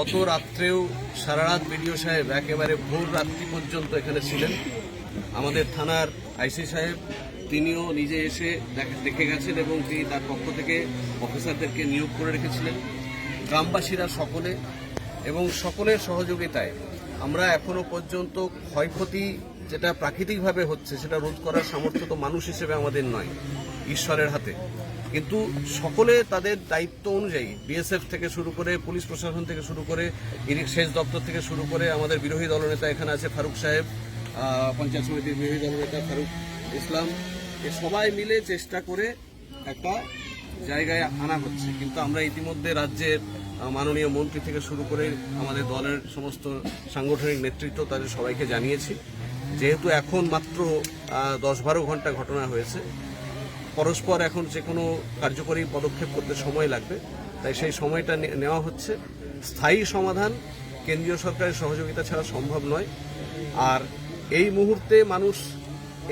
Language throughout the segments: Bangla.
গত রাত্রেও সারা রাত বিডিও সাহেব একেবারে ভোর রাত্রি পর্যন্ত এখানে ছিলেন। আমাদের থানার আইসি সাহেব তিনিও নিজে এসে দেখে গেছেন এবং তিনি তার পক্ষ থেকে অফিসারদেরকে নিয়োগ করে রেখেছিলেন। গ্রামবাসীরা সকলে এবং সকলের সহযোগিতায় আমরা এখনো পর্যন্ত ক্ষয়ক্ষতি যেটা প্রাকৃতিকভাবে হচ্ছে সেটা রোধ করার সামর্থ্য তো মানুষ হিসেবে আমাদের নয়, ঈশ্বরের হাতে। কিন্তু সকলে তাদের দায়িত্ব অনুযায়ী বিএসএফ থেকে শুরু করে পুলিশ প্রশাসন থেকে শুরু করে সেচ দপ্তর থেকে শুরু করে আমাদের বিরোধী দলনেতা এখানে আছে ফারুক সাহেব, পঞ্চায়েত সমিতির বিরোধী দলনেতা ফারুক ইসলাম, এ সবাই মিলে চেষ্টা করে একটা জায়গায় আনা হচ্ছে। কিন্তু আমরা ইতিমধ্যে রাজ্যের মাননীয় মন্ত্রী থেকে শুরু করে আমাদের দলের সমস্ত সাংগঠনিক নেতৃত্ব তাদের সবাইকে জানিয়েছি, যেহেতু এখন মাত্র 10-12 ঘন্টা ঘটনা হয়েছে, পরস্পর এখন যে কোনো কার্যকরী পদক্ষেপ করতে সময় লাগবে, তাই সেই সময়টা নেওয়া হচ্ছে। স্থায়ী সমাধান কেন্দ্রীয় সরকারের সহযোগিতা ছাড়া সম্ভব নয়। আর এই মুহূর্তে মানুষ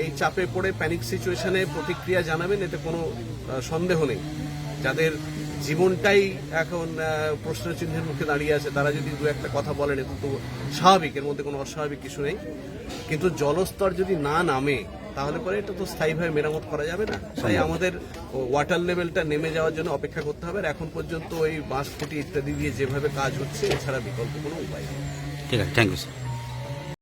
এই চাপে পড়ে প্যানিক সিচুয়েশনে প্রতিক্রিয়া জানাবেন, এতে কোনো সন্দেহ নেই। যাদের জীবনটাই এখন প্রশ্নের চিহ্নের মুখে দাঁড়িয়ে আছে, তারা যদি দু একটা কথা বলেন এটা তো স্বাভাবিক, এর মধ্যে কোনো অস্বাভাবিক কিছু নেই। কিন্তু জলস্তর যদি না নামে তাহলে পরে এটা তো স্থায়ীভাবে মেরামত করা যাবে না। তাই আমাদের ওয়াটার লেভেলটা নেমে যাওয়ার জন্য অপেক্ষা করতে হবে। আর এখন পর্যন্ত ওই বাঁশ খুঁটি ইত্যাদি দিয়ে যেভাবে কাজ হচ্ছে, এছাড়া বিকল্প কোনো উপায় নেই। ঠিক আছে, থ্যাংক ইউ স্যার।